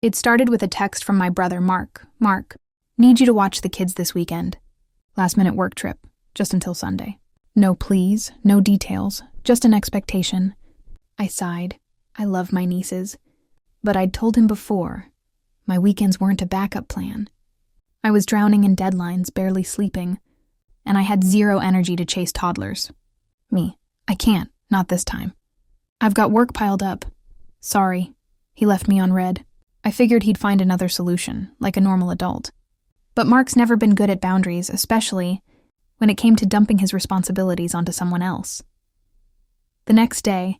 It started with a text from my brother, Mark. Mark, need you to watch the kids this weekend. Last-minute work trip, just until Sunday. No pleas, no details, just an expectation. I sighed. I love my nieces. But I'd told him before, my weekends weren't a backup plan. I was drowning in deadlines, barely sleeping, and I had zero energy to chase toddlers. I can't, not this time. I've got work piled up. Sorry. He left me on red. I figured he'd find another solution, like a normal adult. But Mark's never been good at boundaries, especially when it came to dumping his responsibilities onto someone else. The next day,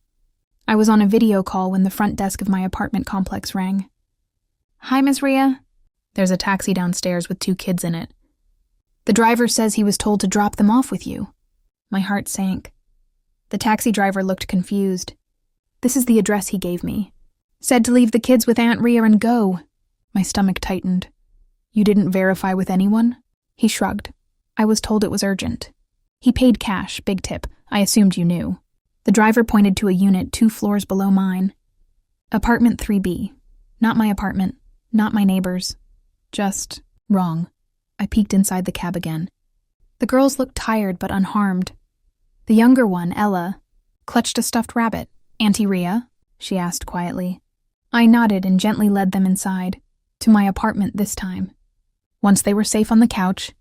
I was on a video call when the front desk of my apartment complex rang. Hi, Miss Rhea. There's a taxi downstairs with 2 kids in it. The driver says he was told to drop them off with you. My heart sank. The taxi driver looked confused. This is the address he gave me. Said to leave the kids with Aunt Rhea and go. My stomach tightened. You didn't verify with anyone? He shrugged. I was told it was urgent. He paid cash, big tip. I assumed you knew. The driver pointed to a unit 2 floors below mine. Apartment 3B. Not my apartment. Not my neighbors. Just wrong. I peeked inside the cab again. The girls looked tired but unharmed. The younger one, Ella, clutched a stuffed rabbit. Auntie Rhea? She asked quietly. I nodded and gently led them inside, to my apartment this time. Once they were safe on the couch,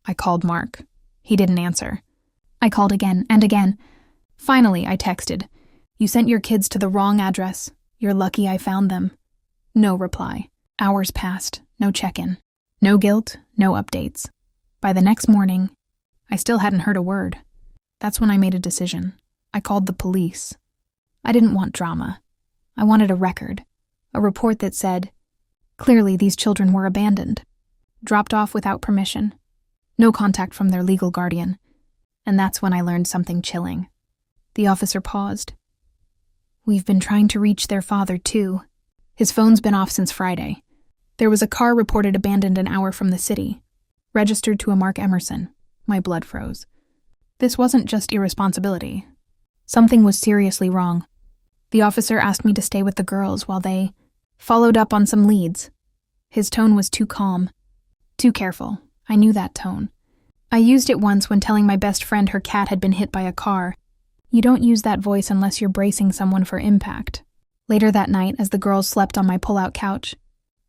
I called Mark. He didn't answer. I called again and again. Finally, I texted. You sent your kids to the wrong address. You're lucky I found them. No reply. Hours passed, no check-in. No guilt, no updates. By the next morning, I still hadn't heard a word. That's when I made a decision. I called the police. I didn't want drama. I wanted a record, a report that said, clearly these children were abandoned, dropped off without permission, no contact from their legal guardian. And that's when I learned something chilling. The officer paused. We've been trying to reach their father, too. His phone's been off since Friday. There was a car reported abandoned an hour from the city, registered to a Mark Emerson. My blood froze. This wasn't just irresponsibility. Something was seriously wrong. The officer asked me to stay with the girls while they followed up on some leads. His tone was too calm, too careful. I knew that tone. I used it once when telling my best friend her cat had been hit by a car. You don't use that voice unless you're bracing someone for impact. Later that night, as the girls slept on my pull-out couch,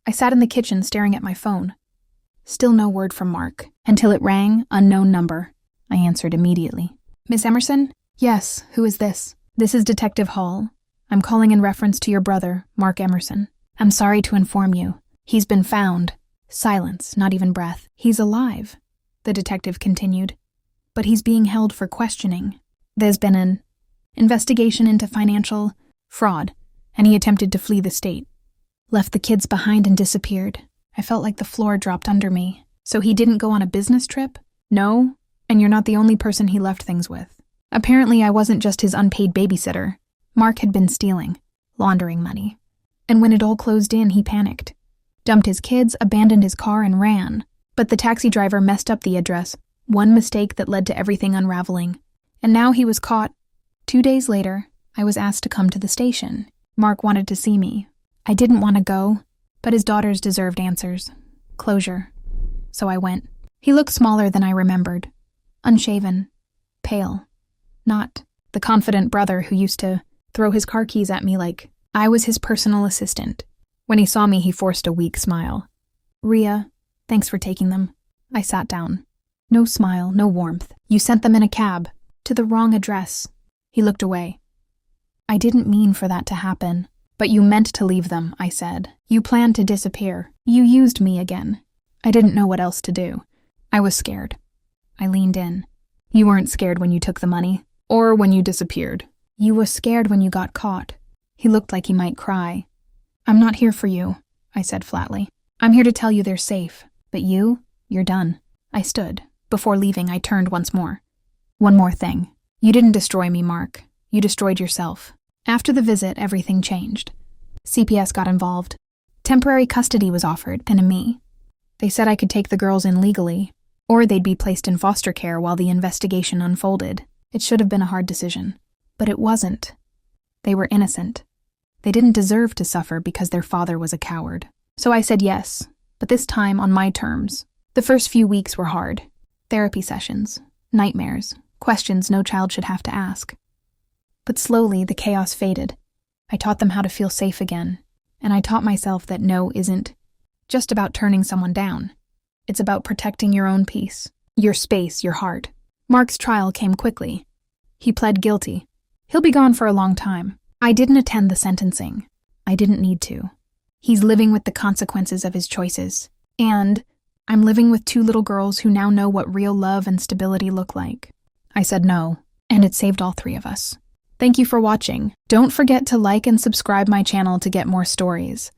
I sat in the kitchen staring at my phone. Still no word from Mark, until it rang, unknown number. I answered immediately. Miss Emerson? Yes, who is this? This is Detective Hall. I'm calling in reference to your brother, Mark Emerson. I'm sorry to inform you. He's been found. Silence, not even breath. He's alive, the detective continued. But he's being held for questioning. There's been an investigation into financial fraud, and he attempted to flee the state. Left the kids behind and disappeared. I felt like the floor dropped under me. So he didn't go on a business trip? No, and you're not the only person he left things with. Apparently I wasn't just his unpaid babysitter. Mark had been stealing, laundering money. And when it all closed in, he panicked. Dumped his kids, abandoned his car, and ran. But the taxi driver messed up the address. One mistake that led to everything unraveling. And now he was caught. 2 days later, I was asked to come to the station. Mark wanted to see me. I didn't want to go, but his daughters deserved answers. Closure. So I went. He looked smaller than I remembered. Unshaven. Pale. Not the confident brother who used to throw his car keys at me like I was his personal assistant. When he saw me, he forced a weak smile. Rhea, thanks for taking them. I sat down. No smile, no warmth. You sent them in a cab. To the wrong address. He looked away. I didn't mean for that to happen. But you meant to leave them, I said. You planned to disappear. You used me again. I didn't know what else to do. I was scared. I leaned in. You weren't scared when you took the money. Or when you disappeared. You were scared when you got caught. He looked like he might cry. I'm not here for you, I said flatly. I'm here to tell you they're safe. But you're done. I stood. Before leaving, I turned once more. One more thing. You didn't destroy me, Mark. You destroyed yourself. After the visit, everything changed. CPS got involved. Temporary custody was offered, then me. They said I could take the girls in legally, or they'd be placed in foster care while the investigation unfolded. It should have been a hard decision. But it wasn't. They were innocent. They didn't deserve to suffer because their father was a coward. So I said yes, but this time on my terms. The first few weeks were hard. Therapy sessions, nightmares, questions no child should have to ask. But slowly, the chaos faded. I taught them how to feel safe again, and I taught myself that no isn't just about turning someone down. It's about protecting your own peace, your space, your heart. Mark's trial came quickly. He pled guilty. He'll be gone for a long time. I didn't attend the sentencing. I didn't need to. He's living with the consequences of his choices. And I'm living with 2 little girls who now know what real love and stability look like. I said no, and it saved all 3 of us. Thank you for watching. Don't forget to like and subscribe my channel to get more stories.